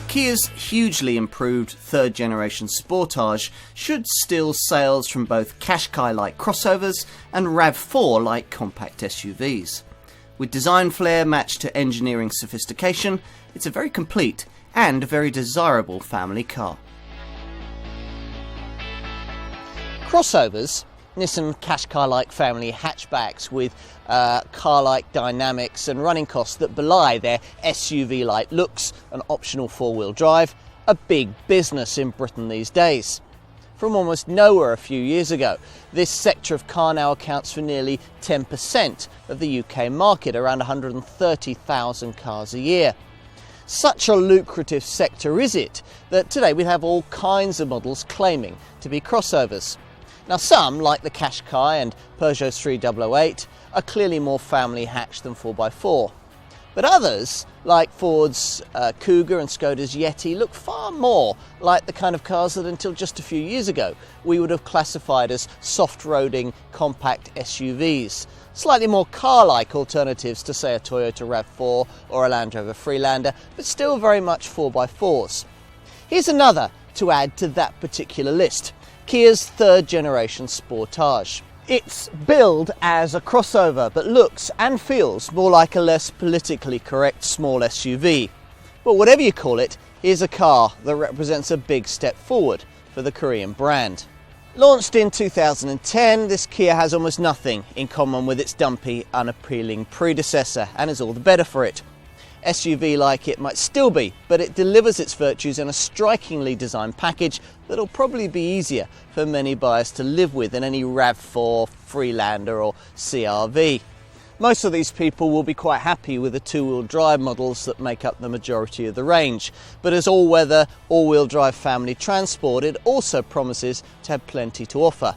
Kia's hugely improved third generation Sportage should steal sales from both Qashqai-like crossovers and RAV4-like compact SUVs. With design flair matched to engineering sophistication, it's a very complete and a very desirable family car. Crossovers, Nissan Qashqai-like family hatchbacks with car-like dynamics and running costs that belie their SUV-like looks and optional four-wheel drive, a big business in Britain these days. From almost nowhere a few years ago, this sector of car now accounts for nearly 10% of the UK market, around 130,000 cars a year. Such a lucrative sector is it that today we have all kinds of models claiming to be crossovers. Now some, like the Qashqai and Peugeot 3008, are clearly more family hatch than 4x4. But others, like Ford's Kuga and Skoda's Yeti, look far more like the kind of cars that until just a few years ago we would have classified as soft-roading compact SUVs. Slightly more car-like alternatives to, say, a Toyota RAV4 or a Land Rover Freelander, but still very much 4x4s. Here's another to add to that particular list. Kia's third generation Sportage. It's billed as a crossover, but looks and feels more like a less politically correct small SUV. But whatever you call it, here's a car that represents a big step forward for the Korean brand. Launched in 2010, this Kia has almost nothing in common with its dumpy, unappealing predecessor, and is all the better for it. SUV like it might still be, but it delivers its virtues in a strikingly designed package that'll probably be easier for many buyers to live with than any RAV4, Freelander or CR-V. Most of these people will be quite happy with the two-wheel drive models that make up the majority of the range, but as all-weather, all-wheel drive family transport, it also promises to have plenty to offer.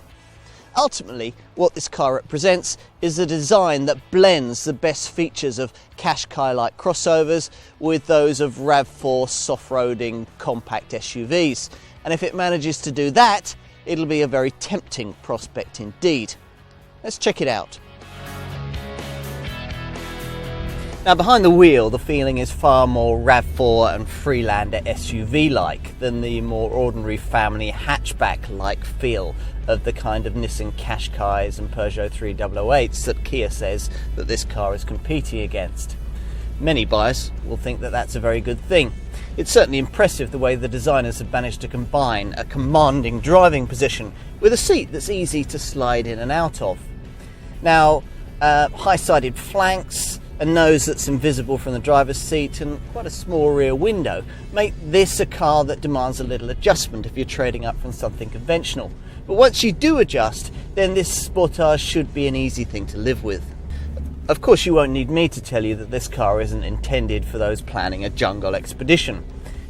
Ultimately, what this car represents is a design that blends the best features of Qashqai-like crossovers with those of RAV4 soft-roading compact SUVs. And if it manages to do that, it'll be a very tempting prospect indeed. Let's check it out. Now, behind the wheel, the feeling is far more RAV4 and Freelander SUV-like than the more ordinary family hatchback-like feel of the kind of Nissan Qashqais and Peugeot 3008s that Kia says that this car is competing against. Many buyers will think that that's a very good thing. It's certainly impressive the way the designers have managed to combine a commanding driving position with a seat that's easy to slide in and out of. Now, high-sided flanks, a nose that's invisible from the driver's seat, and quite a small rear window make this a car that demands a little adjustment if you're trading up from something conventional. But once you do adjust, then this Sportage should be an easy thing to live with. Of course, you won't need me to tell you that this car isn't intended for those planning a jungle expedition.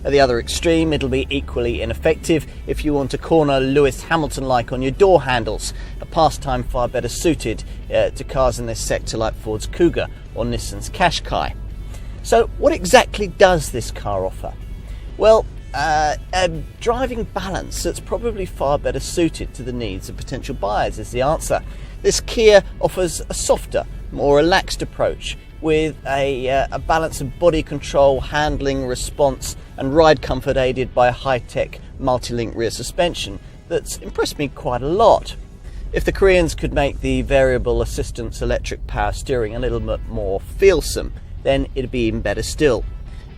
At the other extreme, it'll be equally ineffective if you want to corner Lewis Hamilton-like on your door handles, a pastime far better suited to cars in this sector like Ford's Kuga or Nissan's Qashqai. So what exactly does this car offer? Well, a driving balance that's probably far better suited to the needs of potential buyers is the answer. This Kia offers a softer, more relaxed approach with a balance of body control, handling, response and ride comfort aided by a high-tech multi-link rear suspension that's impressed me quite a lot. If the Koreans could make the variable assistance electric power steering a little bit more feelsome, then it'd be even better still.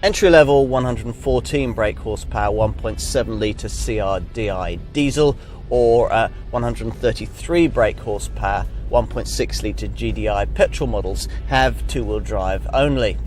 Entry-level 114 brake horsepower 1.7 litre CR-Di diesel or 133 brake horsepower 1.6 litre GDI petrol models have two-wheel drive only.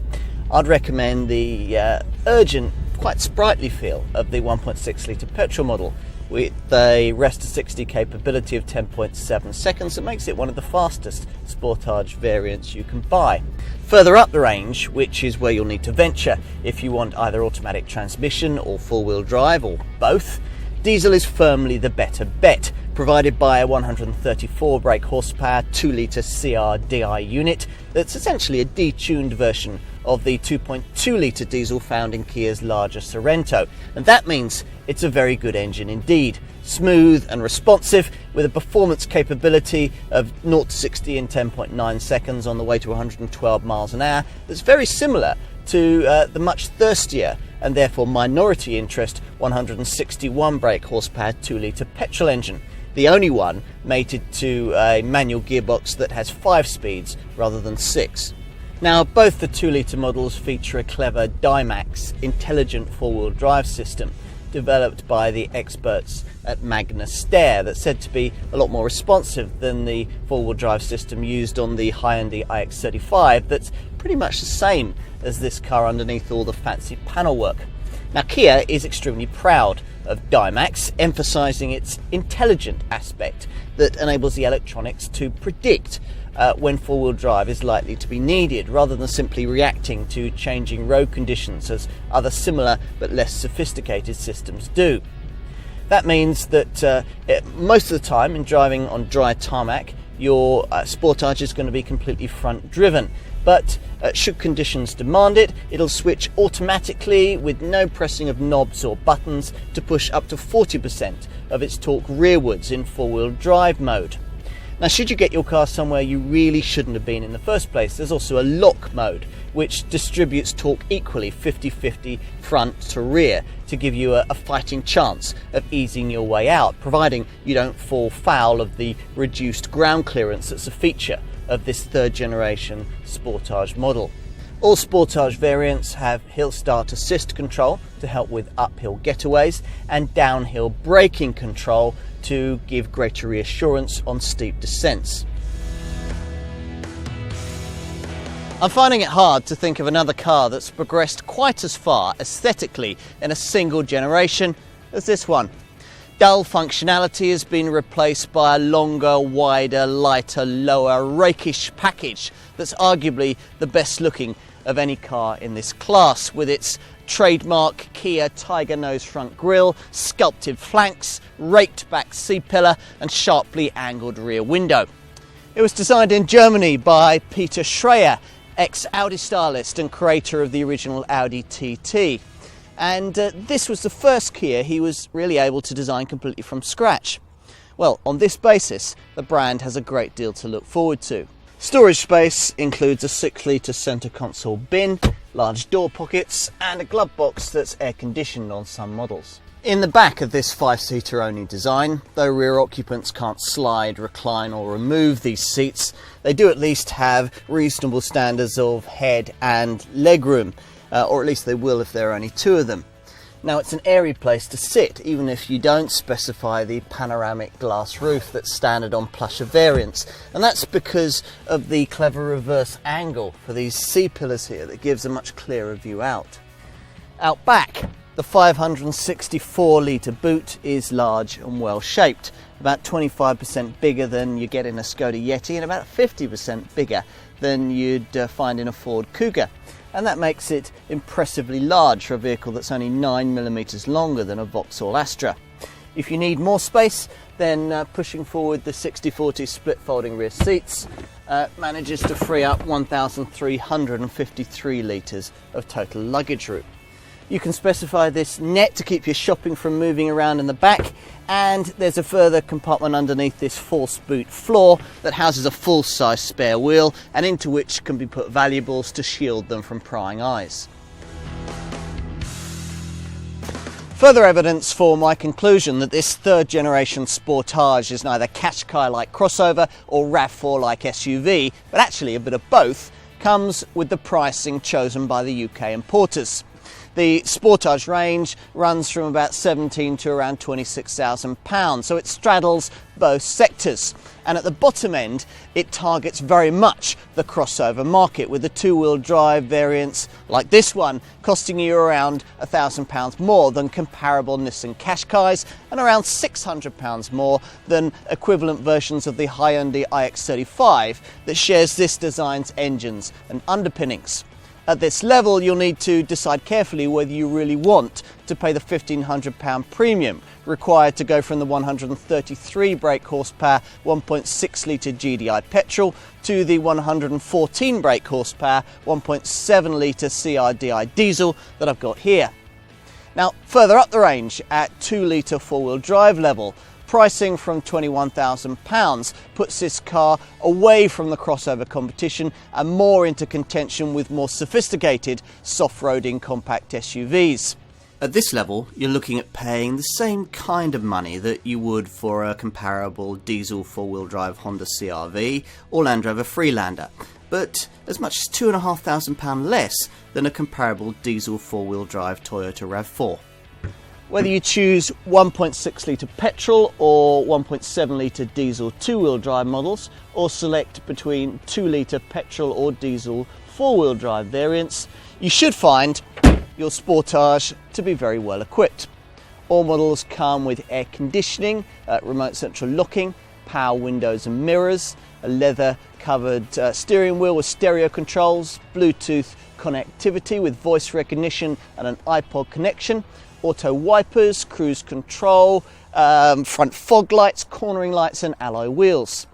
I'd recommend the urgent, quite sprightly feel of the 1.6 litre petrol model with a rest to 60 capability of 10.7 seconds that makes it one of the fastest Sportage variants you can buy. Further up the range, which is where you'll need to venture if you want either automatic transmission or four-wheel drive or both, diesel is firmly the better bet, provided by a 134 brake horsepower 2 litre CR-Di unit that's essentially a detuned version of the 2.2 litre diesel found in Kia's larger Sorento, and that means it's a very good engine indeed. Smooth and responsive with a performance capability of 0 to 60 in 10.9 seconds on the way to 112 miles an hour that's very similar to the much thirstier and therefore minority interest 161 brake horsepower 2-litre petrol engine, the only one mated to a manual gearbox that has 5 speeds rather than 6. Now, both the 2-litre models feature a clever Dymax intelligent four-wheel drive system developed by the experts at Magna Steyr that's said to be a lot more responsive than the four-wheel drive system used on the Hyundai iX35 that's pretty much the same as this car underneath all the fancy panel work. Now, Kia is extremely proud of Dymax, emphasising its intelligent aspect that enables the electronics to predict when four-wheel drive is likely to be needed, rather than simply reacting to changing road conditions as other similar but less sophisticated systems do. That means that most of the time in driving on dry tarmac, your Sportage is going to be completely front driven, but should conditions demand it, it'll switch automatically with no pressing of knobs or buttons to push up to 40% of its torque rearwards in four-wheel drive mode. Now, should you get your car somewhere you really shouldn't have been in the first place, there's also a lock mode which distributes torque equally 50-50 front to rear to give you a fighting chance of easing your way out, providing you don't fall foul of the reduced ground clearance that's a feature of this third generation Sportage model. All Sportage variants have hill start assist control to help with uphill getaways and downhill braking control to give greater reassurance on steep descents. I'm finding it hard to think of another car that's progressed quite as far aesthetically in a single generation as this one. Dull functionality has been replaced by a longer, wider, lighter, lower, rakish package that's arguably the best looking of any car in this class, with its trademark Kia tiger nose front grille, sculpted flanks, raked back C-pillar and sharply angled rear window. It was designed in Germany by Peter Schreier, ex-Audi stylist and creator of the original Audi TT. And this was the first Kia he was really able to design completely from scratch. Well, on this basis, the brand has a great deal to look forward to. Storage space includes a 6-litre centre console bin, large door pockets and a glove box that's air conditioned on some models. In the back of this 5-seater only design, though rear occupants can't slide, recline or remove these seats, they do at least have reasonable standards of head and legroom, or at least they will if there are only 2 of them. Now, it's an airy place to sit, even if you don't specify the panoramic glass roof that's standard on plusher variants, and that's because of the clever reverse angle for these C-pillars here that gives a much clearer view out. Out back, the 564-litre boot is large and well shaped, about 25% bigger than you get in a Skoda Yeti and about 50% bigger than you'd find in a Ford Kuga. And that makes it impressively large for a vehicle that's only 9mm longer than a Vauxhall Astra. If you need more space, then pushing forward the 60/40 split folding rear seats manages to free up 1,353 litres of total luggage room. You can specify this net to keep your shopping from moving around in the back, and there's a further compartment underneath this false boot floor that houses a full-size spare wheel and into which can be put valuables to shield them from prying eyes. Further evidence for my conclusion that this third generation Sportage is neither Qashqai-like crossover or RAV4-like SUV, but actually a bit of both, comes with the pricing chosen by the UK importers. The Sportage range runs from about £17,000 to around £26,000, so it straddles both sectors. And at the bottom end, it targets very much the crossover market, with the 2-wheel drive variants like this one costing you around £1,000 more than comparable Nissan Qashqais and around £600 more than equivalent versions of the Hyundai iX35 that shares this design's engines and underpinnings. At this level, you'll need to decide carefully whether you really want to pay the £1,500 premium required to go from the 133 brake horsepower 1.6-litre GDI petrol to the 114 brake horsepower 1.7-litre CRDI diesel that I've got here. Now, further up the range at 2-litre four-wheel drive level, Pricing from £21,000 puts this car away from the crossover competition and more into contention with more sophisticated soft-roading compact SUVs. At this level, you're looking at paying the same kind of money that you would for a comparable diesel four-wheel drive Honda CR-V or Land Rover Freelander, but as much as £2,500 less than a comparable diesel four-wheel drive Toyota RAV4. Whether you choose 1.6 litre petrol or 1.7 litre diesel two-wheel drive models, or select between 2 litre petrol or diesel four-wheel drive variants, you should find your Sportage to be very well equipped. All models come with air conditioning, remote central locking, power windows and mirrors, a leather covered steering wheel with stereo controls, Bluetooth connectivity with voice recognition and an iPod connection, auto wipers, cruise control, front fog lights, cornering lights and alloy wheels.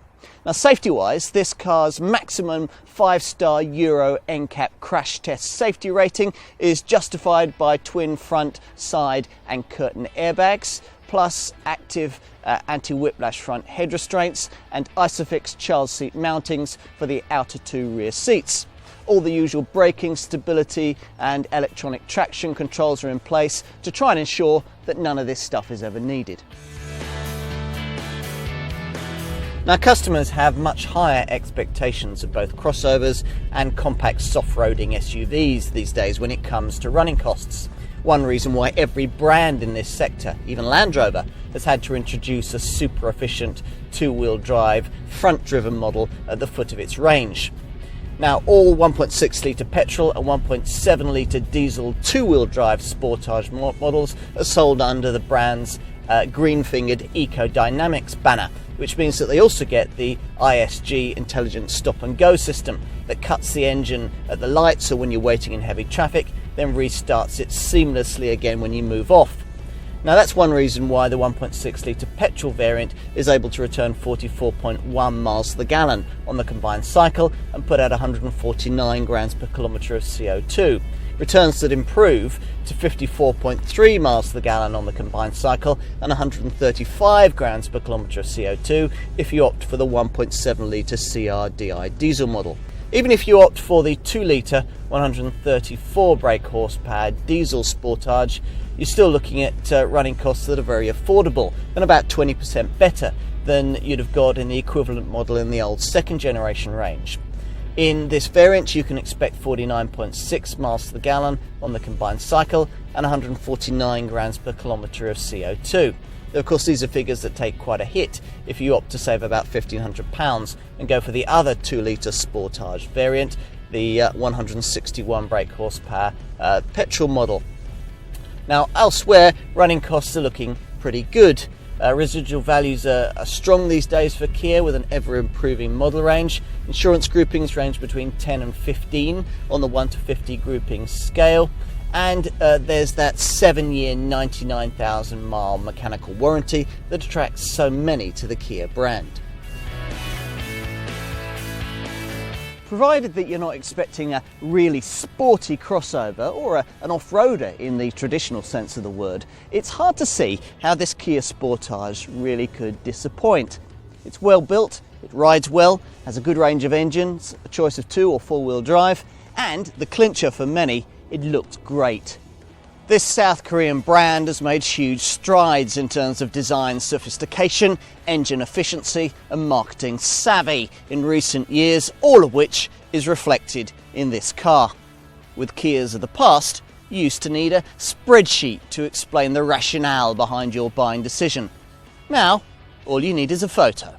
Now, safety-wise, this car's maximum 5-star Euro NCAP crash test safety rating is justified by twin front, side and curtain airbags, plus active anti-whiplash front head restraints and Isofix child seat mountings for the outer 2 rear seats. All the usual braking, stability and electronic traction controls are in place to try and ensure that none of this stuff is ever needed. Now, customers have much higher expectations of both crossovers and compact soft-roading SUVs these days when it comes to running costs. One reason why every brand in this sector, even Land Rover, has had to introduce a super efficient two-wheel drive front-driven model at the foot of its range. Now, all 1.6 litre petrol and 1.7 litre diesel two-wheel drive Sportage models are sold under the brand's green-fingered Eco Dynamics banner, which means that they also get the ISG Intelligent Stop and Go system that cuts the engine at the lights or when you're waiting in heavy traffic, then restarts it seamlessly again when you move off. Now, that's one reason why the 1.6 litre petrol variant is able to return 44.1 miles to the gallon on the combined cycle and put out 149 grams per kilometre of CO2. Returns that improve to 54.3 miles to the gallon on the combined cycle and 135 grams per kilometre of CO2 if you opt for the 1.7 litre CRDI diesel model. Even if you opt for the 2 litre 134 brake horsepower diesel Sportage, you're still looking at running costs that are very affordable and about 20% better than you'd have got in the equivalent model in the old second generation range. In this variant, you can expect 49.6 miles to the gallon on the combined cycle and 149 grams per kilometre of CO2. Of course, these are figures that take quite a hit if you opt to save about £1,500 and go for the other 2 litre Sportage variant, the 161 brake horsepower petrol model. Now, elsewhere, running costs are looking pretty good. Residual values are strong these days for Kia with an ever-improving model range. Insurance groupings range between 10 and 15 on the 1 to 50 grouping scale. And there's that 7-year, 99,000 mile mechanical warranty that attracts so many to the Kia brand. Provided that you're not expecting a really sporty crossover or an off-roader in the traditional sense of the word, it's hard to see how this Kia Sportage really could disappoint. It's well built, it rides well, has a good range of engines, a choice of 2 or 4-wheel drive, and the clincher for many, it looked great. This South Korean brand has made huge strides in terms of design sophistication, engine efficiency and marketing savvy in recent years, all of which is reflected in this car. With Kias of the past, you used to need a spreadsheet to explain the rationale behind your buying decision. Now, all you need is a photo.